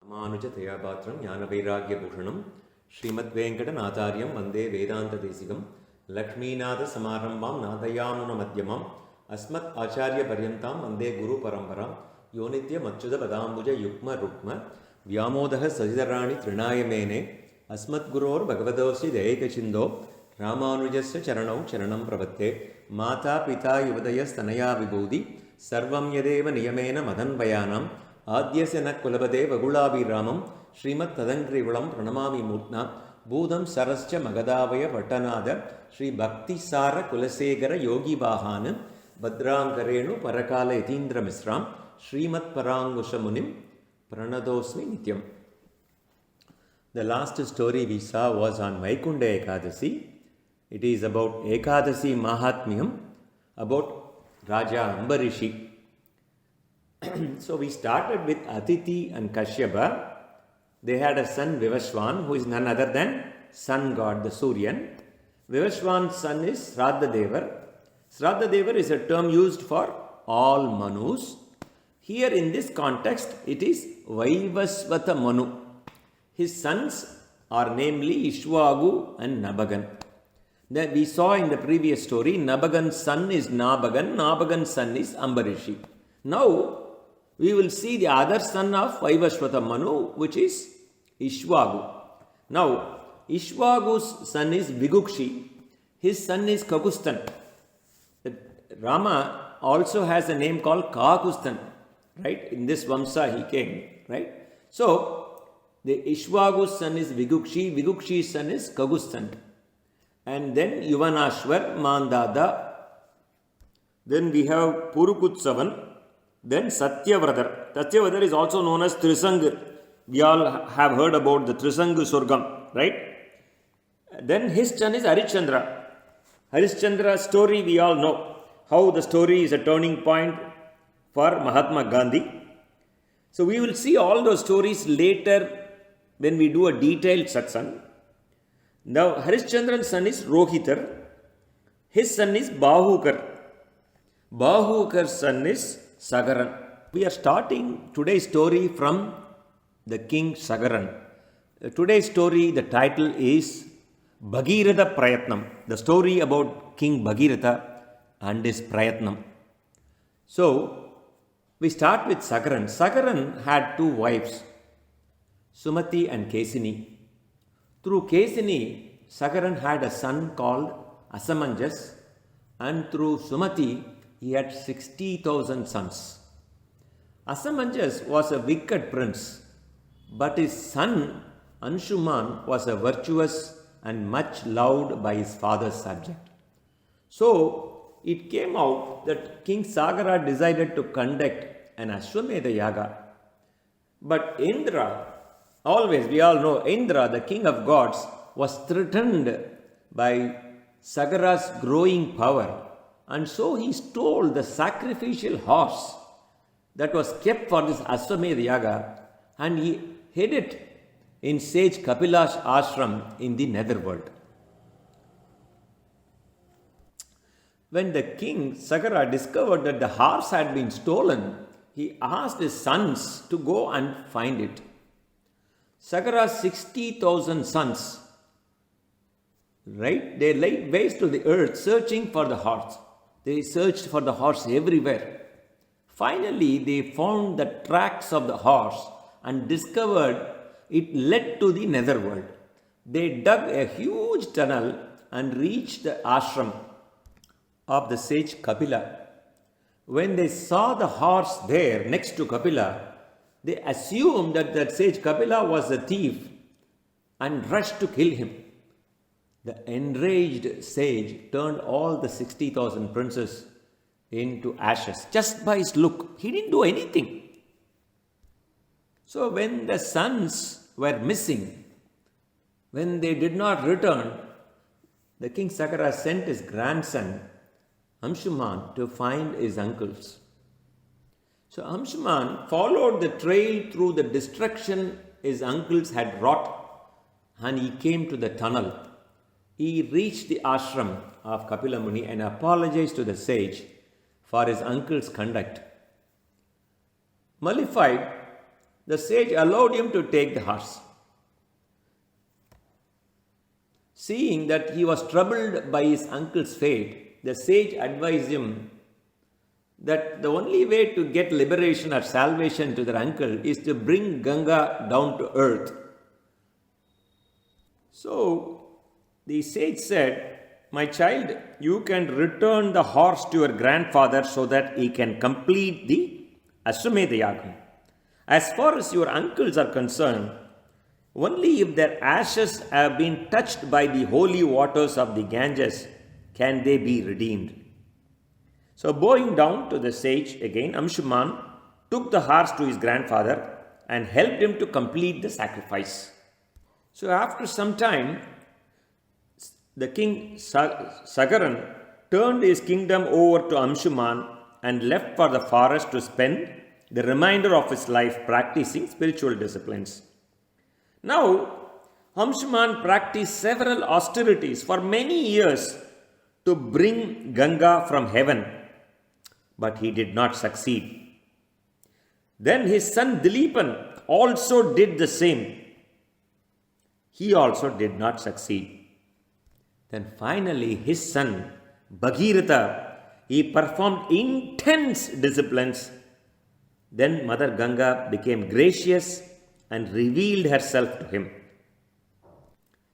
Ramanujatayapatram Jnanavairagyabhushanam Srimad-Venkatanacharyam Vande Vedanta-Desikam Lakshminatha Samarambam Nadayamuna-Madhyamam Asmat Acharya Paryantam Vande Guru Paramparam Yonitya Machyuta Padambuja Yukma Rukma Vyamodaha Sajidarani Trinayamene Asmat Guror Bhagavadosi Dayakachindo Ramanujasya Charanau Charanam Pravatte Mata Pita Yuvadayas Tanaya Vibhudi Sarvam Yadeva Niyamena Madan Bayanam Adyasena Kulabade Vagulabi Ramam Srimad Tadangri Gulam Pranamami Mutna Budam Sarascha Magadavaya Patanada Sri Bhakti Sara Kulasegara Yogi Bahanam Badrankarenu Parakala Yatindra Misram Srimad Parangusha Munim Pranadosmi Nityam. The last story we saw was on Vaikunta Ekadasi. It is about Ekadasi Mahatmyam, about Raja Ambarishi. So we started with Aditi and Kashyapa. They had a son Vivaswan, who is none other than sun god, the Suryan. Vivaswan's son is Sraddhadevar. Sraddhadevar is a term used for all Manus. Here in this context, it is Vaivasvata Manu. His sons are namely Ishwagu and Nabagan. That we saw in the previous story, Nabagan's son is Nabagan, Nabagan's son is Ambarishi. Now, we will see the other son of Vaivasvata Manu, which is Ishwagu. Now, Ishwagu's son is Vigukshi. His son is Kakustan. Rama also has a name called Kakustan. Right? In this Vamsa he came. Right? So, the Ishwagu's son is Vigukshi. Vigukshi's son is Kakustan. And then Yuvanashwar, Mandada. Then we have Purukutsavan. Then Satyavradar. Satyavradar is also known as Trisang. We all have heard about the Trisang Surgam, right? Then his son is Harishchandra. Harishchandra's story we all know. How the story is a turning point for Mahatma Gandhi. So we will see all those stories later when we do a detailed satsang. Now Harishchandra's son is Rohitar. His son is Bahukar. Bahukar's son is Sagaran. We are starting today's story from the king Sagaran. Today's story, the title is Bhageeratha Praytnam. The story about King Bhageeratha and his Praytnam. So, we start with Sagaran. Sagaran had two wives, Sumati and Kesini. Through Kesini, Sagaran had a son called Asamanjas, and through Sumati, he had 60,000 sons. Asamanjas was a wicked prince, but his son Anshuman was a virtuous and much loved by his father's subject. So, it came out that King Sagara decided to conduct an Ashwamedha Yaga. But Indra, always we all know Indra, the king of gods, was threatened by Sagara's growing power. And so he stole the sacrificial horse that was kept for this Ashwamedha Yaga, and he hid it in sage Kapila's ashram in the netherworld. When the king Sagara discovered that the horse had been stolen, he asked his sons to go and find it. Sagara's 60,000 sons, right? They laid waste to the earth searching for the horse. They searched for the horse everywhere. Finally, they found the tracks of the horse and discovered it led to the netherworld. They dug a huge tunnel and reached the ashram of the sage Kapila. When they saw the horse there next to Kapila, they assumed that that sage Kapila was a thief and rushed to kill him. The enraged sage turned all the 60,000 princes into ashes just by his look. He didn't do anything. So when the sons were missing, when they did not return, the king Sagara sent his grandson Anshuman to find his uncles. So Anshuman followed the trail through the destruction his uncles had wrought, and he came to the tunnel. He reached the ashram of Kapila Muni and apologized to the sage for his uncle's conduct. Mollified, the sage allowed him to take the horse. Seeing that he was troubled by his uncle's fate, the sage advised him that the only way to get liberation or salvation to their uncle is to bring Ganga down to earth. So the sage said, "My child, you can return the horse to your grandfather so that he can complete the Ashwamedha Yagam. As far as your uncles are concerned, only if their ashes have been touched by the holy waters of the Ganges can they be redeemed." So bowing down to the sage again, Anshuman took the horse to his grandfather and helped him to complete the sacrifice. So after some time, the king Sagaran turned his kingdom over to Anshuman and left for the forest to spend the remainder of his life practicing spiritual disciplines. Now, Anshuman practiced several austerities for many years to bring Ganga from heaven, but he did not succeed. Then his son Dileepan also did the same. He also did not succeed. Then finally his son Bhageeratha, he performed intense disciplines. Then Mother Ganga became gracious and revealed herself to him.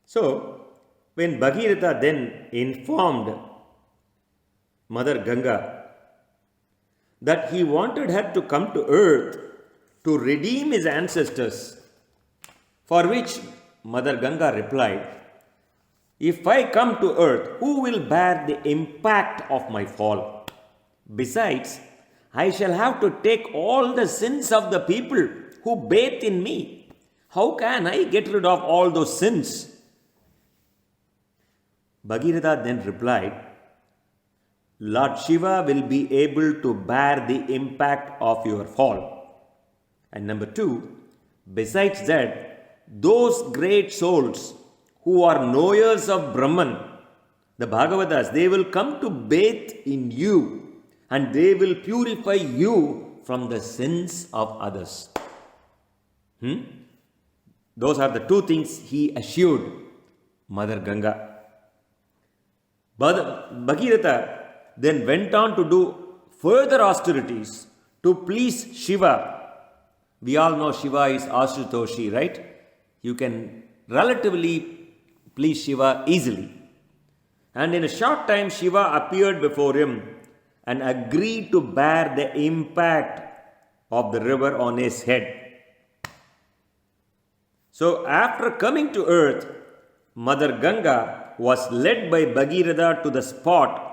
So, when Bhageeratha then informed Mother Ganga that he wanted her to come to earth to redeem his ancestors, for which Mother Ganga replied, "If I come to earth, who will bear the impact of my fall? Besides, I shall have to take all the sins of the people who bathe in me. How can I get rid of all those sins?" Bhageeratha then replied, "Lord Shiva will be able to bear the impact of your fall. And number 2, besides that, those great souls who are knowers of Brahman, the Bhagavatas, they will come to bathe in you and they will purify you from the sins of others." Those are the 2 things he assured Mother Ganga. Bhageeratha then went on to do further austerities to please Shiva. We all know Shiva is Ashutoshi, right? You can relatively please Shiva easily. And in a short time, Shiva appeared before him and agreed to bear the impact of the river on his head. So after coming to earth, Mother Ganga was led by Bhageeratha to the spot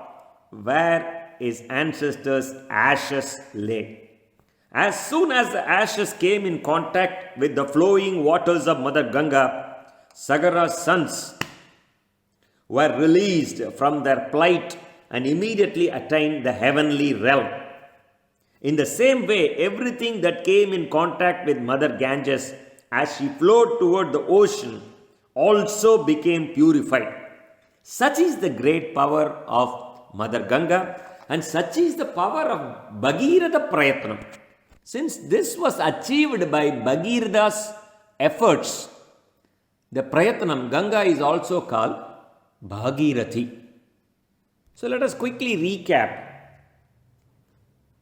where his ancestors' ashes lay. As soon as the ashes came in contact with the flowing waters of Mother Ganga, Sagara's sons were released from their plight and immediately attained the heavenly realm. In the same way, everything that came in contact with Mother Ganges as she flowed toward the ocean also became purified. Such is the great power of Mother Ganga, and such is the power of Bhageeratha Praytnam. Since this was achieved by Bhageeratha's efforts, the Prayatnam, Ganga, is also called Bhageerathi. So let us quickly recap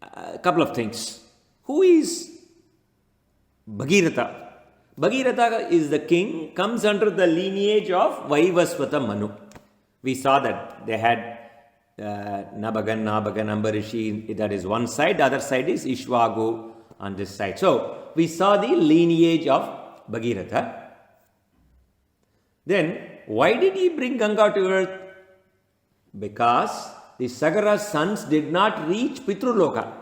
a couple of things. Who is Bhageeratha? Bhageeratha is the king, comes under the lineage of Vaivasvata Manu. We saw that they had Nabagan, Ambarishi, that is one side, the other side is Ishwagu on this side. So, we saw the lineage of Bhageeratha. Then, why did he bring Ganga to earth? Because the Sagara's sons did not reach Pitruloka,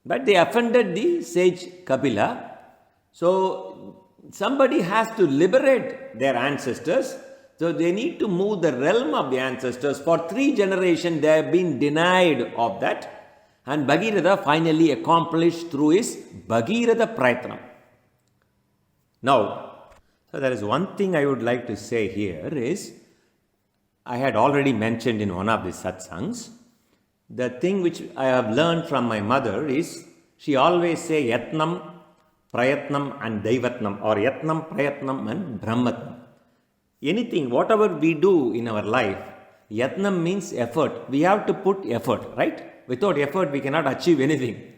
but they offended the sage Kapila. So, somebody has to liberate their ancestors. So they need to move the realm of the ancestors. For 3 generations they have been denied of that. And Bhageeratha finally accomplished through his Bhageeratha Praytnam. Now, so there is one thing I would like to say here is, I had already mentioned in one of the satsangs, the thing which I have learned from my mother is, she always say, Yatnam Prayatnam and Daivatnam, or Yatnam, Prayatnam and Brahmatnam. Anything, whatever we do in our life, Yatnam means effort. We have to put effort, right? Without effort, we cannot achieve anything.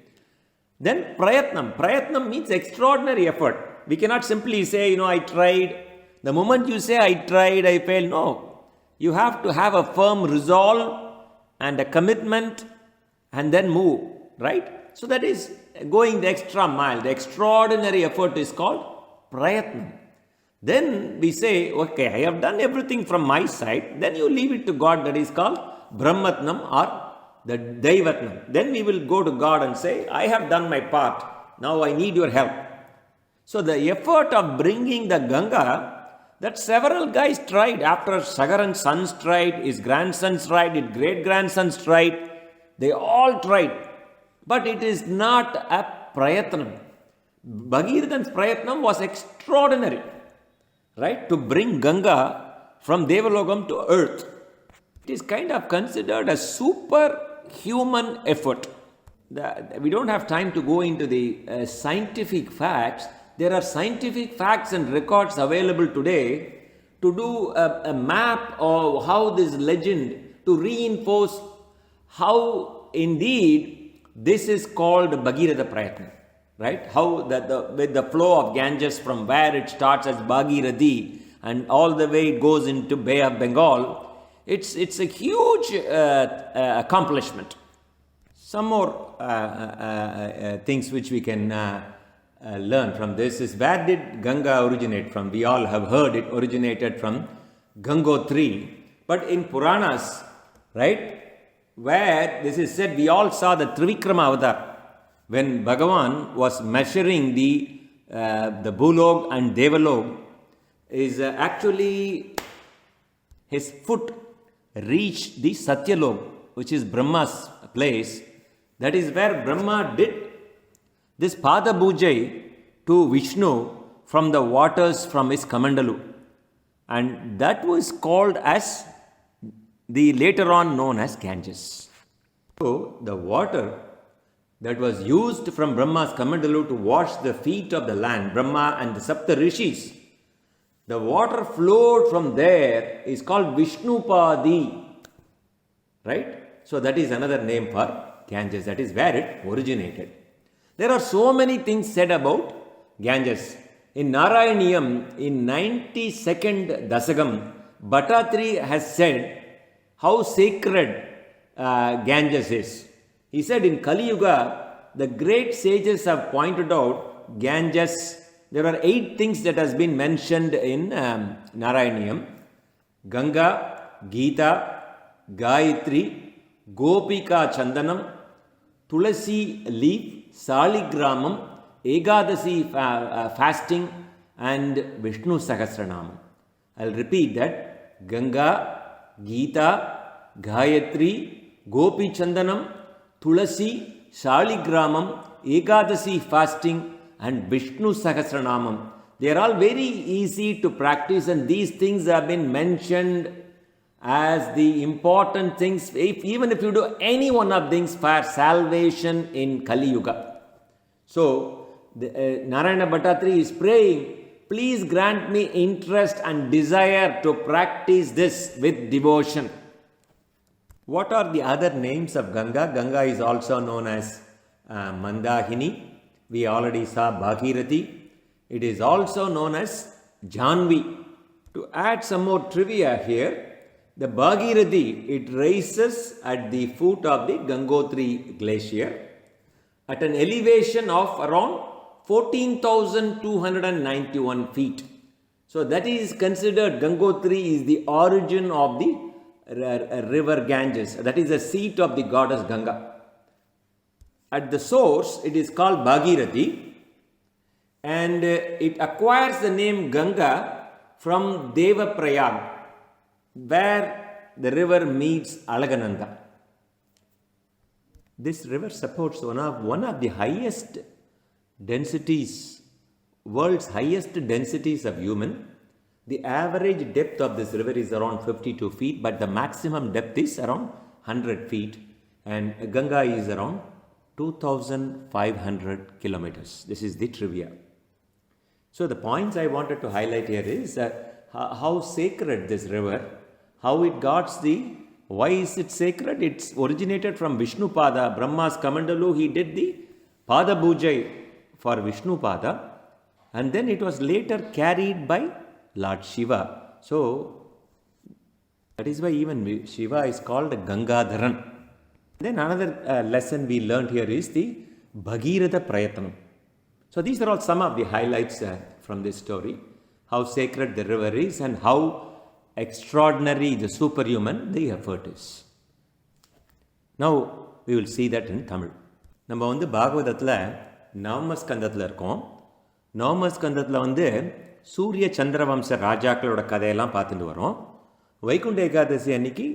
Then Prayatnam. Prayatnam means extraordinary effort. We cannot simply say, I tried. The moment you say, I tried, I failed. No. You have to have a firm resolve and a commitment and then move, right? So that is going the extra mile. The extraordinary effort is called Prayatnam. Then we say, okay, I have done everything from my side. Then you leave it to God. That is called Brahmatnam or the Daivatnam. Then we will go to God and say, I have done my part. Now I need your help. So the effort of bringing the Ganga, that several guys tried. After Sagaran's sons tried, his grandsons tried, his great-grandsons tried. They all tried. But it is not a Prayatnam. Bhageeratha's Prayatnam was extraordinary. Right? To bring Ganga from Devalokam to earth. It is kind of considered a superhuman effort. We don't have time to go into the scientific facts. There are scientific facts and records available today to do a map of how this legend, to reinforce how indeed this is called Bhageeratha Praytnam. Right? How with the flow of Ganges from where it starts as Bhagirathi and all the way it goes into Bay of Bengal, it's a huge accomplishment. Some more things which we can learn from this is, where did Ganga originate from? We all have heard it originated from Gangotri. But in Puranas, right, where this is said, we all saw the Trivikrama avatar. When Bhagavan was measuring the Bhulok and Devalok, is actually his foot reached the Satyalok, which is Brahma's place. That is where Brahma did this Pada Bujai to Vishnu from the waters from his Kamandalu. And that was called as the later on known as Ganges. So the water that was used from Brahma's Kamandalu to wash the feet of the land, Brahma and the Sapta Rishis, the water flowed from there is called Vishnupadi. Right? So that is another name for Ganges. That is where it originated. There are so many things said about Ganges. In Narayaniyam, in 92nd Dasagam, Bhattatri has said how sacred Ganges is. He said in Kali Yuga, the great sages have pointed out Ganges. There are 8 things that has been mentioned in Narayaniyam. Ganga, Gita, Gayatri, Gopika Chandanam, Tulasi leaf, Saligramam, Ekadasi fasting and Vishnu Sahasranamam. I'll repeat that. Ganga, Gita, Gayatri, Gopi Chandanam, Tulasi, Saligramam, Ekadasi fasting and Vishnu Sahasranamam. They are all very easy to practice, and these things have been mentioned as the important things, even if you do any one of things for salvation in Kali Yuga. So, Narayana Bhattatri is praying, please grant me interest and desire to practice this with devotion. What are the other names of Ganga? Ganga is also known as Mandahini. We already saw Bhagirathi. It is also known as Janvi. To add some more trivia here, the Bhagirathi, it rises at the foot of the Gangotri glacier at an elevation of around 14,291 feet. So that is considered, Gangotri is the origin of the river Ganges. That is the seat of the goddess Ganga. At the source, it is called Bhagirathi, and it acquires the name Ganga from Devaprayag, where the river meets Alagananda. This river supports one of the highest densities, world's highest densities of human. The average depth of this river is around 52 feet, but the maximum depth is around 100 feet, and Ganga is around 2,500 kilometers. This is the trivia. So the points I wanted to highlight here is how sacred this river, how it got the, why is it sacred? It's originated from Vishnu Pada, Brahma's Kamandalu. He did the Pada Pujai for Vishnu Pada, and then it was later carried by Lord Shiva. So that is why even Shiva is called Gangadharan. Then another lesson we learned here is the Bhageeratha Praytnam. So these are all some of the highlights from this story, how sacred the river is and how extraordinary, the superhuman, the effort is. Now we will see that in Tamil. நம்ம வந்து பாகவதத்தில் நவமஸ்கந்தத்தில் இருக்கோம். நவமஸ்கந்தத்தில் வந்து சூரிய சந்திரவம்ச ராஜாக்களோட கதையெல்லாம் பார்த்துட்டு வரோம். வைகுண்ட ஏகாதசி அன்னைக்கு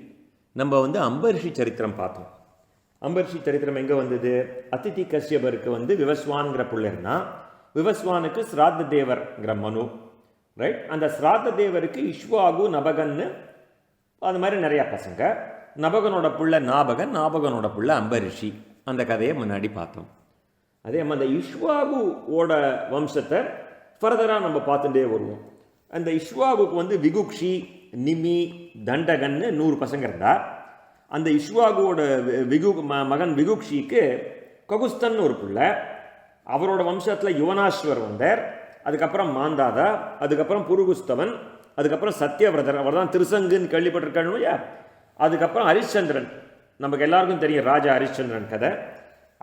நம்ம வந்து அம்பரிஷி சரித்திரம் பார்த்தோம். அம்பரிஷி சரித்திரம் எங்கே வந்தது? அதிதி கஷ்யபருக்கு வந்து விவஸ்வான்கிற பிள்ளைன்னா, விவஸ்வானுக்கு ஸ்ராத்த தேவர்ங்கிற மனு, ரைட்? அந்த ஸ்ராத்த தேவருக்கு இஷ்வாகு நபகன்னு அது மாதிரி நிறையா பசங்க. நபகனோட புள்ள நாபகன், நாபகனோட புள்ள அம்பரிஷி. அந்த கதையை முன்னாடி பார்த்தோம். அதே மாதிரி அந்த இஷ்வாகுவோட வம்சத்தை ஃபர்தராக நம்ம பார்த்துட்டே வருவோம். அந்த இஷ்வாகுக்கு வந்து விகுக்ஷி, நிமி, தண்டகன்னு 100 பசங்க இருந்தார். அந்த இஷ்வாகுவோட மகன் விகுக்ஷிக்கு ககுஸ்தன் ஒரு பிள்ளை. அவரோட வம்சத்தில் யுவனாஸ்வர் வந்தார். அதுக்கப்புறம் மாந்தாதா, அதுக்கப்புறம் புருகுஸ்தவன், அதுக்கப்புறம் சத்யவிரதர், அவர் தான் திருசங்குன்னு கேள்விப்பட்டிருக்காங்க இல்லையா? அதுக்கப்புறம் ஹரிச்சந்திரன், நமக்கு எல்லாருக்கும் தெரியும் ராஜா ஹரிச்சந்திரன் கதை.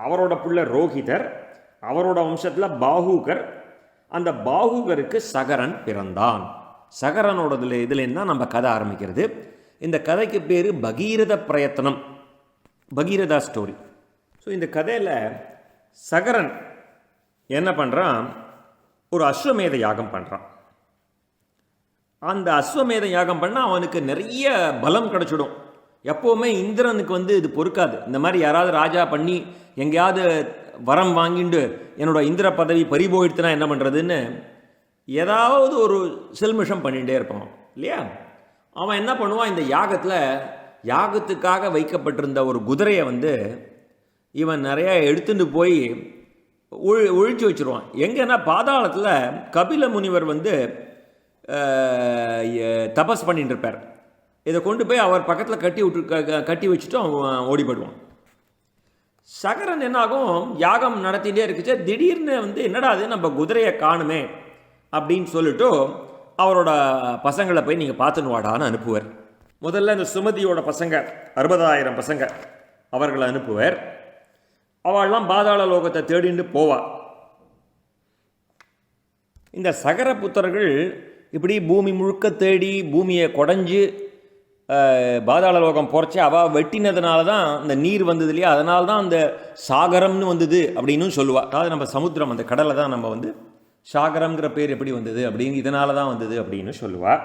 அவரோட பிள்ளை ரோஹிதர், அவரோட வம்சத்தில் பாஹூகர். அந்த பாஹூகருக்கு சகரன் பிறந்தான். சகரனோடதுல இதுலேருந்து தான் நம்ம கதை ஆரம்பிக்கிறது. இந்த கதைக்கு பேர் பகீரத பிரயத்தனம், பகீரதா ஸ்டோரி. ஸோ இந்த கதையில் சகரன் என்ன பண்ணுறான்? ஒரு அஸ்வமேத யாகம் பண்ணுறான். அந்த அஸ்வமேத யாகம் பண்ணால் அவனுக்கு நிறைய பலம் கிடச்சிடும். எப்போவுமே இந்திரனுக்கு வந்து இது பொறுக்காது. இந்த மாதிரி யாராவது ராஜா பண்ணி எங்கேயாவது வரம் வாங்கிட்டு என்னோட இந்திர பதவி பறிபோயிடுத்துனா என்ன பண்ணுறதுன்னு ஏதாவது ஒரு செல்மிஷம் பண்ணிகிட்டே இருப்பான் இல்லையா? அவன் என்ன பண்ணுவான்? இந்த யாகத்துக்காக வைக்கப்பட்டிருந்த ஒரு குதிரையை வந்து இவன் நிறையா எடுத்துட்டு போய் ஒழிச்சு வச்சுருவான். எங்கன்னா பாதாளத்தில் கபில முனிவர் வந்து தபஸ் பண்ணிட்டு இருப்பார். இதை கொண்டு போய் அவர் பக்கத்தில் கட்டி வச்சுட்டு அவன் ஓடிப்படுவான். சகரன் என்னாகும்? யாகம் நடத்திகிட்டே இருக்குச்சு. திடீர்னு வந்து என்னடா அது நம்ம குதிரையை காணுமே அப்படின்னு சொல்லிட்டு அவரோட பசங்களை போய் நீங்கள் பார்த்துன்னு வாடான்னு அனுப்புவார். முதல்ல இந்த சுமதியோட பசங்க 60,000 பசங்க அவர்களை அனுப்புவார். அவள்லாம் பாதாள லோகத்தை தேடிட்டு போவா. இந்த சகர புத்தர்கள் இப்படி பூமி முழுக்க தேடி பூமியை குடஞ்சி பாதாள லோகம் போறச்சு. அவள் வெட்டினதுனால தான் அந்த நீர் வந்தது இல்லையா? அதனால தான் அந்த சாகரம்னு வந்தது அப்படின்னு சொல்லுவாள். அதாவது நம்ம சமுத்திரம், அந்த கடலை தான் நம்ம வந்து சாகரம்ங்கிற பேர் எப்படி வந்தது அப்படின்னு, இதனால தான் வந்தது அப்படின்னு சொல்லுவாள்.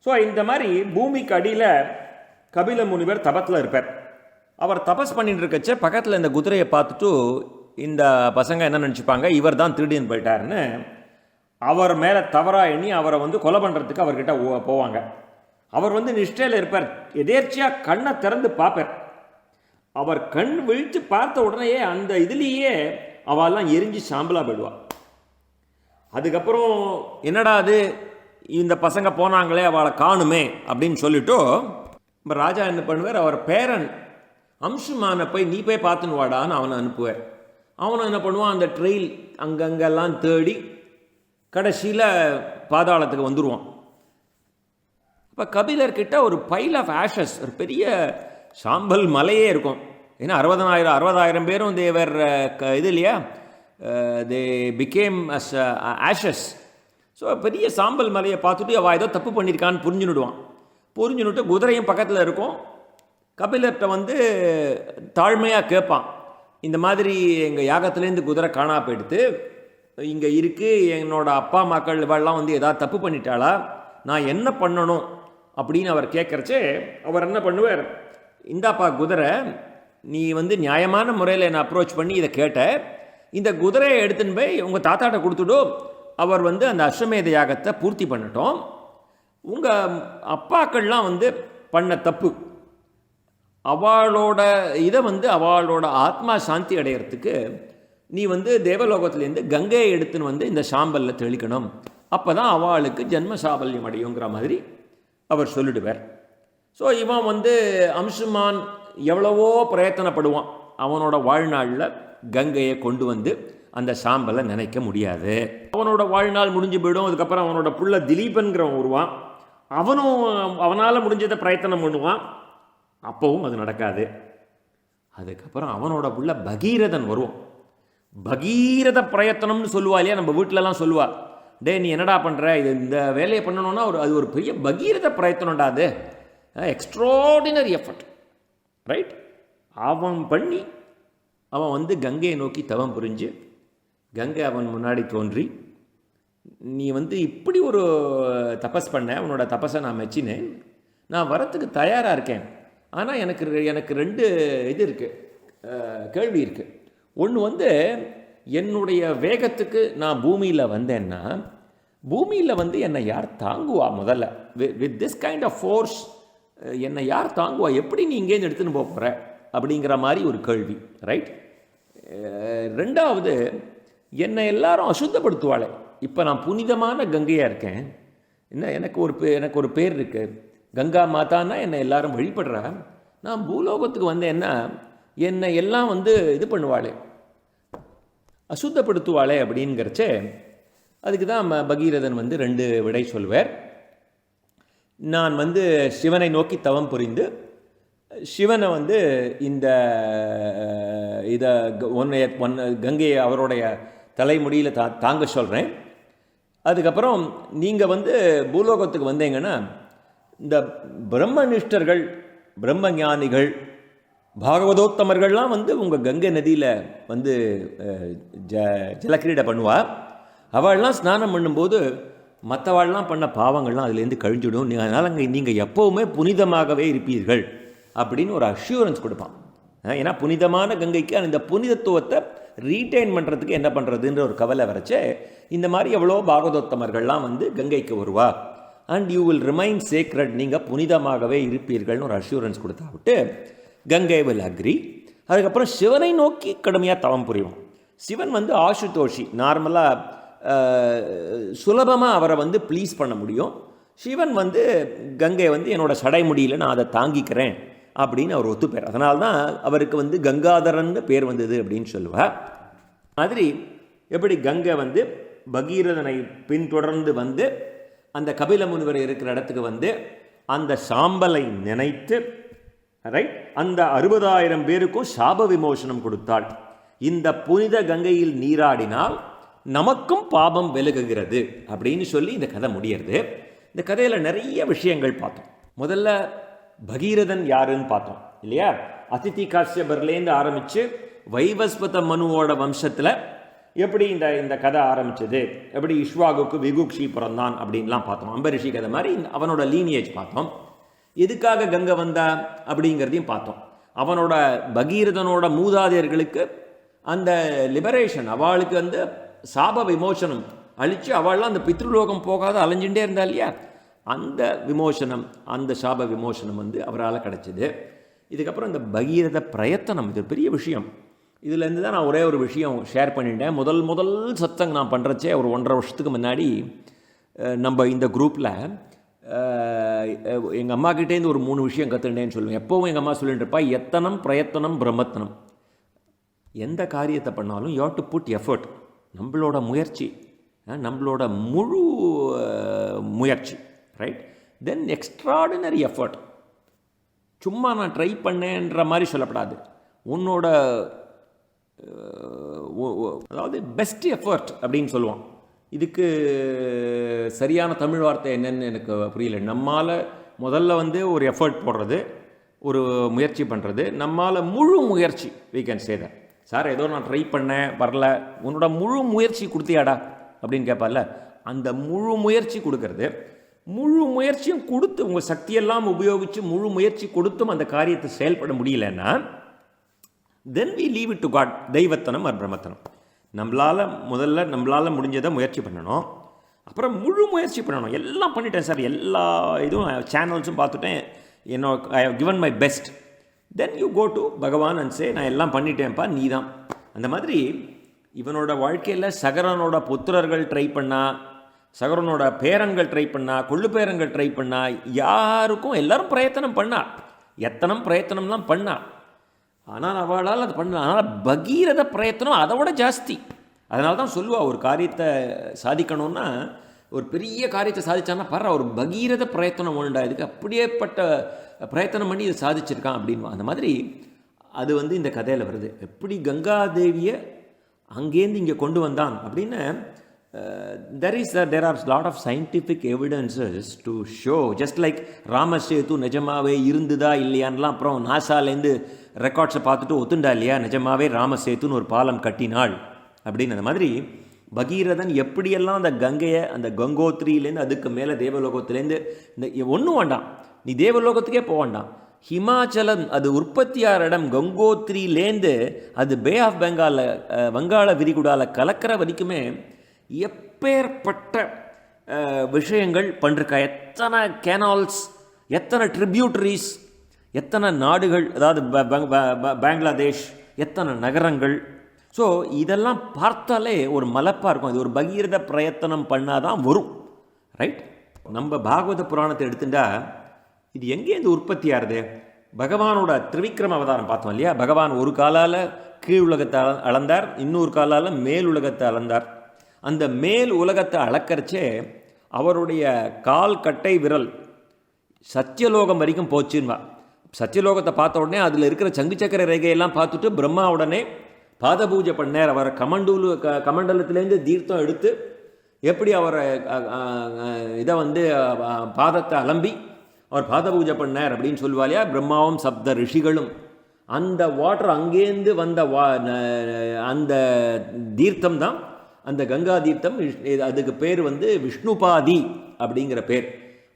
ஸோ இந்த மாதிரி பூமிக்கு அடியில் கபில முனிவர் தபத்தில் இருப்பார். அவர் தபஸ் பண்ணிட்டு இருக்கச்ச பக்கத்தில் இந்த குதிரையை பார்த்துட்டு இந்த பசங்க என்ன நினச்சிப்பாங்க? இவர் தான் திருடின்னு போயிட்டாருன்னு அவர் மேலே தவறாக எண்ணி அவரை வந்து கொலை பண்ணுறதுக்கு அவர்கிட்ட போவாங்க. அவர் வந்து நிஷ்டையில் இருப்பார். எதேர்ச்சியாக கண்ணை திறந்து பார்ப்பார். அவர் கண் விழித்து பார்த்த உடனேயே அந்த இதுலேயே அவெல்லாம் எரிஞ்சு சாம்பலாக போயிடுவாள். அதுக்கப்புறம் என்னடா அது, இந்த பசங்க போனாங்களே அவளை காணுமே அப்படின்னு சொல்லிட்டு இப்போ ராஜா என்ன பண்ணுவார்? அவர் பேரன் அம்சுமான போய் நீ போய் பார்த்துன்னு வாடான்னு அவனை அனுப்புவார். அவனை என்ன பண்ணுவான்? அந்த ட்ரெயில் அங்கங்கெல்லாம் தேடி கடைசியில் பாதாளத்துக்கு வந்துடுவான். இப்போ கபிலர்கிட்ட ஒரு பைல் ஆஃப் ஆஷஸ், ஒரு பெரிய சாம்பல் மலையே இருக்கும். ஏன்னா 60,000 பேரும் தேவர் இது இல்லையா, தே பிகேம் அஸ் ஆஷஸ். ஸோ பெரிய சாம்பல் மலையை பார்த்துட்டு அவள் ஏதோ தப்பு பண்ணியிருக்கான்னு புரிஞ்சுன்னுட்டு குதிரையும் பக்கத்தில் இருக்கும். கபிலர்கிட்ட வந்து தாழ்மையாக கேட்பான், இந்த மாதிரி எங்கள் யாகத்துலேருந்து குதிரை காணா போயிடுத்து, இங்கே இருக்குது, என்னோட அப்பா மக்கள் இவெல்லாம் வந்து ஏதாவது தப்பு பண்ணிட்டாளா, நான் என்ன பண்ணணும் அப்படின்னு அவர் கேட்குறச்சே அவர் என்ன பண்ணுவார்? இந்தாப்பா குதிரை, நீ வந்து நியாயமான முறையில் என்னை அப்ரோச் பண்ணி இதை கேட்ட, இந்த குதிரையை எடுத்துன்னு போய் உங்கள் தாத்தாட்ட கொடுத்துடும், அவர் வந்து அந்த அஸ்வமேத யாகத்தை பூர்த்தி பண்ணட்டும். உங்கள் அப்பாக்கள்லாம் வந்து பண்ண தப்பு, அவளோட இதை வந்து அவளோட ஆத்மா சாந்தி அடையிறதுக்கு நீ வந்து தேவலோகத்திலேருந்து கங்கையை எடுத்துன்னு வந்து இந்த சாம்பலில் தெளிக்கணும், அப்போ தான் அவளுக்கு ஜென்ம சாபல்யம் அடையுங்கிற மாதிரி அவர் சொல்லிடுவார். ஸோ இவன் வந்து அம்சுமான் எவ்வளவோ பிரயத்தனப்படுவான், அவனோட வாழ்நாளில் கங்கையை கொண்டு வந்து அந்த சாம்பலை நினைக்க முடியாது. அவனோட வாழ்நாள் முடிஞ்சு போயிடும். அதுக்கப்புறம் அவனோட புள்ள திலீபன்கிறவன் வருவான், அவனும் அவனால் முடிஞ்சதை பிரயத்தனம் பண்ணுவான், அப்போவும் அது நடக்காது. அதுக்கப்புறம் அவனோட புள்ள பகீரதன் வருவான். பகீரத பிரயத்தனம்னு சொல்லுவா இல்லையா, நம்ம வீட்டிலலாம் சொல்லுவா, டே நீ என்னடா பண்ணுற, இது இந்த வேலையை பண்ணணும்னா அது ஒரு பெரிய பகீரத பிரயத்தனம்டா, அது எக்ஸ்ட்ராடினரி எஃபர்ட், ரைட்? அவன் பண்ணி அவன் வந்து கங்கையை நோக்கி தவம் புரிஞ்சு கங்கை அவன் முன்னாடி தோன்றி, நீ வந்து இப்படி ஒரு தபஸ் பண்ண, உன்னோட தபஸை நான் மெச்சினேன், நான் வரத்துக்கு தயாராக இருக்கேன், ஆனால் எனக்கு 2 இது இருக்குது, கேள்வி இருக்குது. ஒன்று வந்து என்னுடைய வேகத்துக்கு நான் பூமியில் வந்தேன்னா, பூமியில் வந்து என்னை யார் தாங்குவா? முதல்ல with this kind of force என்னை யார் தாங்குவா? எப்படி நீ இங்கேருந்து எடுத்துன்னு போக போகிற அப்படிங்கிற மாதிரி ஒரு கேள்வி, ரைட்? 2வது, என்னை எல்லாரும் அசுத்தப்படுத்துவாளே. இப்போ நான் புனிதமான கங்கையாக இருக்கேன், எனக்கு ஒரு பேர் இருக்குது, கங்கா மாதான்னா என்னை எல்லாரும் வழிபடுறா. நான் பூலோகத்துக்கு வந்தேன்னா என்னை எல்லாம் வந்து இது பண்ணுவாளே, அசுத்தப்படுத்துவாளே அப்படிங்கிறச்சே, அதுக்கு தான் பகீரதன் வந்து 2 விடை சொல்வார். நான் வந்து சிவனை நோக்கி தவம் புரிந்து சிவனை வந்து இந்த கங்கையை அவருடைய தலைமுடியில் தாங்க சொல்கிறேன். அதுக்கப்புறம் நீங்கள் வந்து பூலோகத்துக்கு வந்தீங்கன்னா இந்த பிரம்மனிஷ்டர்கள், பிரம்ம ஞானிகள், பாகவதோத்தமர்கள்லாம் வந்து உங்கள் கங்கை நதியில் வந்து ஜலக்கிரீடை பண்ணுவா. அவள்லாம் ஸ்நானம் பண்ணும்போது மற்றவாள்லாம் பண்ண பாவங்கள்லாம் அதுலேருந்து கழிஞ்சிடும், அதனால் நீங்கள் எப்போவுமே புனிதமாகவே இருப்பீர்கள் அப்படின்னு ஒரு அஷ்யூரன்ஸ் கொடுப்பான். ஏன்னா புனிதமான கங்கைக்கு அந்த புனிதத்துவத்தை ரீட்டைன் பண்ணுறதுக்கு என்ன பண்ணுறதுன்ற ஒரு கவலை வரைச்சே இந்த மாதிரி எவ்வளோ பாகவதோத்தமர்கள்லாம் வந்து கங்கைக்கு வருவா. And you will remain sacred, நீங்கள் புனிதமாகவே இருப்பீர்கள்னு ஒரு அஷ்யூரன்ஸ் கொடுத்தா விட்டு கங்கை வில் அக்ரி. அதுக்கப்புறம் சிவனை நோக்கி கடுமையாக தவம் புரியும். சிவன் வந்து ஆசுதோஷி, நார்மலாக சுலபமாக அவரை வந்து ப்ளீஸ் பண்ண முடியும். சிவன் வந்து கங்கை வந்து என்னோட சடைமுடியில் நான் அதை தாங்கிக்கிறேன் அப்படின்னு அவர் ஒத்துப்பார். அதனால தான் அவருக்கு வந்து கங்காதரன் பேர் வந்தது அப்படின்னு சொல்லுவார். மாதிரி எப்படி கங்கை வந்து பகீரதனை பின்தொடர்ந்து வந்து அந்த கபில முனிவர் இருக்கிற இடத்துக்கு வந்து அந்த சாம்பலை நினைத்து, ரைட், அந்த 60,000 பேருக்கும் சாப விமோசனம் கொடுத்தாள். இந்த புனித கங்கையில் நீராடினால் நமக்கும் பாபம் விலகுகிறது அப்படின்னு சொல்லி இந்த கதை முடியறது. இந்த கதையில் நிறைய விஷயங்கள் பார்த்தோம். முதல்ல பகீரதன் யாருன்னு பார்த்தோம் இல்லையா? அதிதி காஷ்யபர்லேருந்து ஆரம்பித்து வைவஸ்வத மனுவோட வம்சத்தில் எப்படி இந்த கதை ஆரம்பிச்சது, எப்படி இஷ்வாகுக்கு விகுக்ஷி பிறந்தான் அப்படின்லாம் பார்த்தோம். அம்பரிஷி கதை மாதிரி அவனோட லீனியேஜ் பார்த்தோம். எதுக்காக கங்கை வந்தா அப்படிங்கிறதையும் பார்த்தோம். அவனோட பகீரதனோட மூதாதையர்களுக்கு அந்த லிபரேஷன், அவளுக்கு அந்த சாப விமோசனம் அழித்து அவள்லாம் அந்த பித்ருலோகம் போகாத அலைஞ்சுட்டே இருந்தா இல்லையா, அந்த விமோசனம், அந்த சாப விமோசனம் வந்து அவரால் கிடச்சிது. இதுக்கப்புறம் இந்த பகீரத பிரயத்தனம், இது பெரிய விஷயம். இதுலேருந்து தான் நான் ஒரே ஒரு விஷயம் ஷேர் பண்ணிட்டேன். முதல் சத்தங்க நான் பண்ணுறச்சே ஒரு 1.5 வருஷத்துக்கு முன்னாடி நம்ம இந்த குரூப்பில் எங்கள் அம்மாக்கிட்டேருந்து ஒரு 3 விஷயம் கற்றுட்டேன்னு சொல்லுவேன். எப்போவும் எங்கள் அம்மா சொல்லிட்டு இருப்பா, எத்தனம், பிரயத்தனம், பிரம்மத்தனம். எந்த காரியத்தை பண்ணாலும் you have to put effort. நம்மளோட முயற்சி, நம்மளோட முழு முயற்சி, ரைட்? தென் எக்ஸ்ட்ராடினரி எஃபர்ட். சும்மா நான் ட்ரை பண்ணேன்ற மாதிரி சொல்லப்படாது. உன்னோட அதாவது பெஸ்ட் எஃபர்ட் அப்படின்னு சொல்லுவான். இதுக்கு சரியான தமிழ் வார்த்தை என்னன்னு எனக்கு புரியல. நம்மால் முதல்ல வந்து ஒரு எஃபர்ட் போடுறது, ஒரு முயற்சி பண்ணுறது, நம்மால் முழு முயற்சி, we can say that. Sir ஏதோ நான் ட்ரை பண்ணேன் வரல, உன்னோட முழு முயற்சி கொடுத்தியாடா அப்படின்னு கேட்பார்ல, அந்த முழு முயற்சி கொடுக்கறது. முழு முயற்சியும் கொடுத்து உங்கள் சக்தியெல்லாம் உபயோகித்து முழு முயற்சி கொடுத்தும் அந்த காரியத்தை செயல்பட முடியலன்னா then we leave it to God. தெய்வத்தனம் ஆர் பிரம்மத்தனம். நம்மளால் முடிஞ்சதை முயற்சி பண்ணணும், அப்புறம் முழு முயற்சி பண்ணணும். எல்லாம் பண்ணிட்டேன் சார், எல்லா இதுவும் சேனல்ஸும் பார்த்துட்டேன், I have given my best. Then you go to Bhagwan and say, நான் எல்லாம் பண்ணிட்டேன்ப்பா, நீ தான். அந்த மாதிரி இவனோட வாழ்க்கையில் சகரனோட புத்திரர்கள் ட்ரை பண்ணா, சகரனோட பேரன்கள் ட்ரை பண்ணா, கொள்ளு பேரன்கள் ட்ரை பண்ணா, யாருக்கும் எல்லாரும் பிரயத்தனம் பண்ணா, எத்தனை பிரயத்தனம்லாம் பண்ணா, ஆனால் அவளால் அது பண்ணலாம். ஆனால் பகீரத பிரயத்தனம் அதை விட ஜாஸ்தி. அதனால தான் சொல்லுவாள், ஒரு காரியத்தை சாதிக்கணும்னா, ஒரு பெரிய காரியத்தை சாதிச்சான்னா பாரு ஒரு பகீரத பிரயத்தனம் ஒன்றுண்டா, இதுக்கு அப்படியேப்பட்ட பிரயத்தனம் பண்ணி இதை சாதிச்சிருக்கான் அப்படின்னு. அந்த மாதிரி அது இந்த கதையில் வருது. எப்படி கங்காதேவியை அங்கேருந்து இங்கே கொண்டு வந்தான் அப்படின்னு there are lot of scientific evidences to show, just like Ram Setu நிஜமாவே இருந்துதா இல்லையான்லாம் அப்புறம் நாசாலேருந்து ரெக்கார்ட்ஸை பார்த்துட்டு ஒத்துண்டா இல்லையா, நிஜமாவே ராமசேத்துன்னு ஒரு பாலம் கட்டினாள் அப்படின்னு. அந்த மாதிரி பகீரதன் எப்படியெல்லாம் அந்த கங்கையை, அந்த கங்கோத்ரியிலேருந்து அதுக்கு மேலே தேவலோகத்துலேருந்து இந்த ஒன்றும் வேண்டாம், நீ தேவலோகத்துக்கே போக வேண்டாம், ஹிமாச்சலம் அது உற்பத்தியார் இடம் கங்கோத்ரியிலேருந்து அது பே ஆஃப் பெங்காலில் வங்காள விரிகுடாவில் கலக்கிற வரைக்குமே எப்பேற்பட்ட விஷயங்கள் பண்ணிருக்கா. எத்தனை கேனால்ஸ், எத்தனை ட்ரிபியூட்டரிஸ், எத்தனை நாடுகள், அதாவது பங்களாதேஷ், எத்தனை நகரங்கள். ஸோ இதெல்லாம் பார்த்தாலே ஒரு மலப்பாக இருக்கும். இது ஒரு பகீரத பிரயத்தனம் பண்ணாதான் வரும், ரைட்? நம்ம பாகவத புராணத்தை எடுத்துட்டா இது எங்கேருந்து உற்பத்தி ஆகுது? பகவானோட திரிவிக்ரம அவதாரம் பார்த்தோம் இல்லையா, பகவான் ஒரு காலால் கீழ் உலகத்தை அளந்தார், இன்னொரு காலால் மேல் உலகத்தை அளந்தார். அந்த மேல் உலகத்தை அளக்கறச்சே அவருடைய கால் கட்டை விரல் சத்தியலோகம் வரைக்கும் போச்சுன்னா, சத்தியலோகத்தை பார்த்த உடனே அதில் இருக்கிற சங்கு சக்கர ரேகையெல்லாம் பார்த்துட்டு பிரம்மா உடனே பாத பூஜை பண்ணார். அவர் கமண்டலத்திலேருந்து தீர்த்தம் எடுத்து எப்படி அவரை இதை பாதத்தை அலம்பி அவர் பாத பூஜை பண்ணார் அப்படின்னு சொல்லுவாலையா, பிரம்மாவும் சப்த ரிஷிகளும். அந்த வாட்டர் அங்கேருந்து வந்த அந்த தீர்த்தம் தான் அந்த கங்கா தீர்த்தம். அதுக்கு பேர் விஷ்ணுபாதி அப்படிங்கிற பேர்.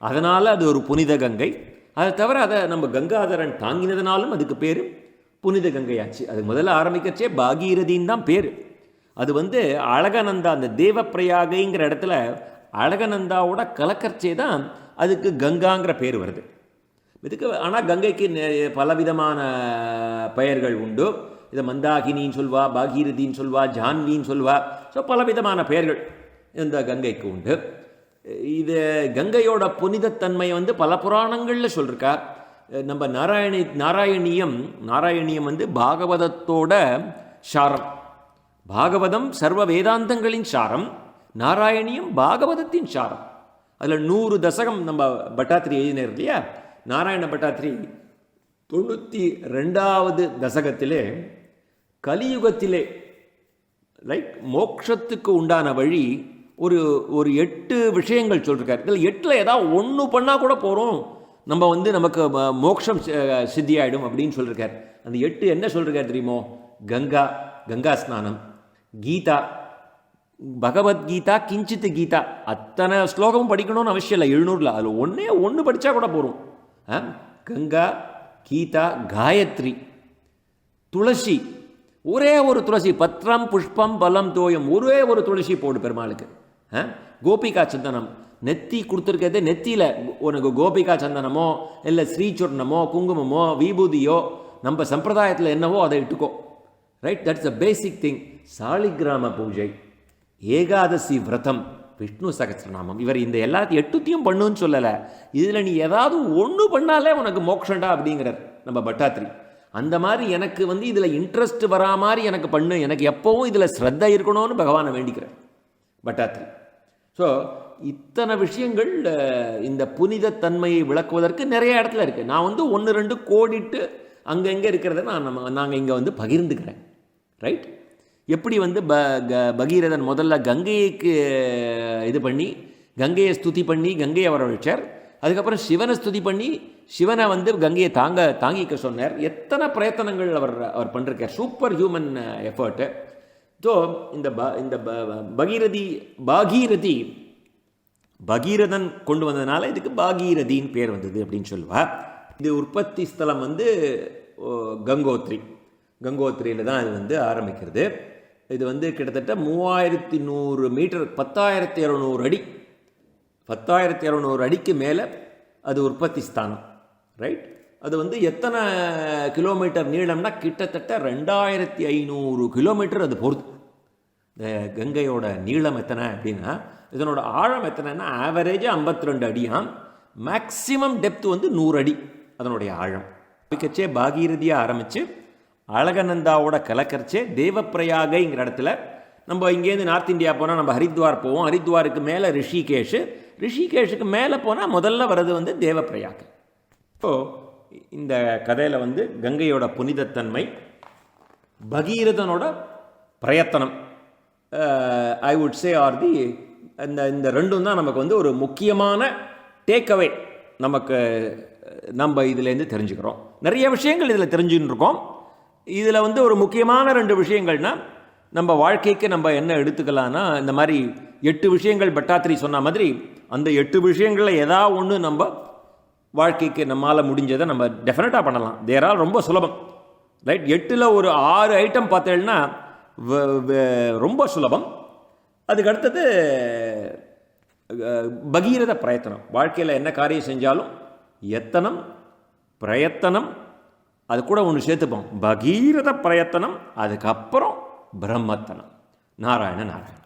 அதனால் அது ஒரு புனித கங்கை. அதை தவிர அதை நம்ம கங்காதரன் தாங்கினதுனாலும் அதுக்கு பேர் புனித கங்கையாச்சு. அது முதல்ல ஆரம்பிக்கச்சே பாகீரதின்னு தான் பேர். அது அழகநந்தா, அந்த தேவப்பிரயாகைங்கிற இடத்துல அழகநந்தாவோட கலக்கர்ச்சே தான் அதுக்கு கங்காங்கிற பேர் வருது. இதுக்கு ஆனால் கங்கைக்கு பலவிதமான பெயர்கள் உண்டு. இதை மந்தாகினின்னு சொல்வா, பாகீரதின்னு சொல்வா, ஜான்வின்னு சொல்வா. ஸோ பலவிதமான பெயர்கள் இந்த கங்கைக்கு உண்டு. இது கங்கையோட புனிதத்தன்மை பல புராணங்களில் சொல்லிருக்கா. நம்ம நாராயணியம் பாகவதத்தோட சாரம். பாகவதம் சர்வ வேதாந்தங்களின் சாரம், நாராயணியம் பாகவதத்தின் சாரம். அதில் 100 தசகம் நம்ம பட்டாத்திரி எழுதினார் இல்லையா, நாராயண பட்டாத்திரி 92வது தசகத்திலே கலியுகத்திலே லைக் மோட்சத்துக்கு உண்டான வழி ஒரு 8 விஷயங்கள் சொல்லியிருக்கார். இதில் 8ல் ஏதாவது ஒன்று பண்ணால் கூட போகிறோம், நம்ம நமக்கு மோட்சம் சித்தியாயிடும் அப்படின்னு சொல்லியிருக்கார். அந்த 8 என்ன சொல்லியிருக்கார் தெரியுமோ? கங்கா ஸ்நானம், கீதா, பகவத்கீதா, கிஞ்சித்து கீதா. அத்தனை ஸ்லோகமும் படிக்கணும்னு அவசியம் இல்லை 700ல். அதில் ஒன்று படித்தா கூட போகிறோம். கங்கா, கீதா, காயத்ரி, துளசி, ஒரே ஒரு துளசி, பத்திரம் புஷ்பம் பலம் தோயம், ஒரே ஒரு துளசி போடு பெருமாளுக்கு. கோபிகா சந்தனம், நெத்தி கொடுத்துருக்கிறதே, நெத்தியில் உனக்கு கோபிகா சந்தனமோ இல்லை ஸ்ரீசுர்ணமோ குங்குமமோ விபூதியோ நம்ம சம்பிரதாயத்தில் என்னவோ அதை இட்டுக்கோ, right? That's a basic thing. சாலிகிராம பூஜை, ஏகாதசி விரதம், விஷ்ணு சகஸ்ரநாமம், இவர் இந்த எல்லாத்தையும் 8த்தையும் பண்ணுன்னு சொல்லலை. இதில் நீ ஏதாவது ஒன்று பண்ணாலே உனக்கு மோக்ஷண்டா அப்படிங்கிறார் நம்ம பட்டாத்திரி. அந்த மாதிரி எனக்கு இதில் இன்ட்ரெஸ்ட் வரா மாதிரி எனக்கு பண்ணு, எனக்கு எப்போவும் இதில் ஸ்ரத்த இருக்கணும்னு பகவானை வேண்டிக்கிறேன் பட்டாத்திரி. ஸோ இத்தனை விஷயங்கள் இந்த புனிதத்தன்மையை விளக்குவதற்கு நிறைய இடத்துல இருக்குது. நான் 1-2 கோடிட்டு அங்கங்கே இருக்கிறத நாங்கள் இங்கே பகிர்ந்துக்கிறேன், ரைட்? எப்படி பகீரதன் முதல்ல கங்கைக்கு இது பண்ணி, கங்கையை ஸ்துதி பண்ணி கங்கையை வரவழைச்சார். அதுக்கப்புறம் சிவனை ஸ்துதி பண்ணி சிவனை கங்கையை தாங்கிக்க சொன்னார். எத்தனை பிரயத்தனங்கள் அவர் பண்ணிருக்கார், சூப்பர் ஹியூமன் எஃபர்ட்டு. ஸோ இந்த பகீரதன் கொண்டு வந்ததுனால இதுக்கு பாகீரதின்னு பேர் வந்தது அப்படின்னு சொல்லுவார். இது உற்பத்தி ஸ்தலம் கங்கோத்ரியில் தான் இது ஆரம்பிக்கிறது. இது கிட்டத்தட்ட 3100 மீட்டர், 10,200 அடி, 10,200 அடிக்கு மேலே அது உற்பத்தி ஸ்தானம், ரைட்? அது எத்தனை கிலோமீட்டர் நீளம்னா கிட்டத்தட்ட 2500 கிலோமீட்டர் அது போகுது. கங்கையோட நீளம் எத்தனை அப்படின்னா, இதனோட ஆழம் எத்தனைன்னா ஆவரேஜாக 52 அடியாம், மேக்சிமம் டெப்த் வந்து 100 அடி அதனுடைய ஆழம். கச்சே பாகீரதியாக ஆரம்பித்து அழகநந்தாவோட கலக்கரிச்சே தேவப்பிரயாகைங்கிற இடத்துல, நம்ம இங்கேருந்து நார்த் இந்தியா போனால் நம்ம ஹரித்வார் போவோம், ஹரித்வாருக்கு மேலே ரிஷிகேஷுக்கு மேலே போனால் முதல்ல வர்றது வந்து தேவப்பிரயாக. இப்போது இந்த கதையில் வந்து கங்கையோட புனிதத்தன்மை, பகீரதனோட பிரயத்தனம், ஐ வுட் சே ஆர் தி இந்த ரெண்டும் தான் நமக்கு வந்து ஒரு முக்கியமான டேக்அவே நமக்கு நம்ம இதிலேருந்து தெரிஞ்சுக்கிறோம். நிறைய விஷயங்கள் இதில் தெரிஞ்சுன்னு இருக்கோம். இதில் வந்து ஒரு முக்கியமான 2 விஷயங்கள்னால், நம்ம வாழ்க்கைக்கு நம்ம என்ன எடுத்துக்கலான்னா, இந்த மாதிரி 8 விஷயங்கள் பட்டாத்திரி சொன்ன மாதிரி அந்த 8 விஷயங்களில் ஏதாவது ஒன்று நம்ம வாழ்க்கைக்கு நம்மளால் முடிஞ்சதை நம்ம டெஃபினட்டாக பண்ணலாம். தேரால் ரொம்ப சுலபம், ரைட்? 8ல் ஒரு 6 ஐட்டம் பார்த்தேன்னா ரொம்ப சுலபம். அதுக்கு அடுத்தது பகீரத பிரயத்தனம். வாழ்க்கையில் என்ன காரியம் செஞ்சாலும் எத்தனம், பிரயத்தனம், அது கூட ஒன்று சேர்த்துப்போம், பகீரத பிரயத்தனம், அதுக்கப்புறம் பிரம்மத்தனம். நாராயண நாராயண.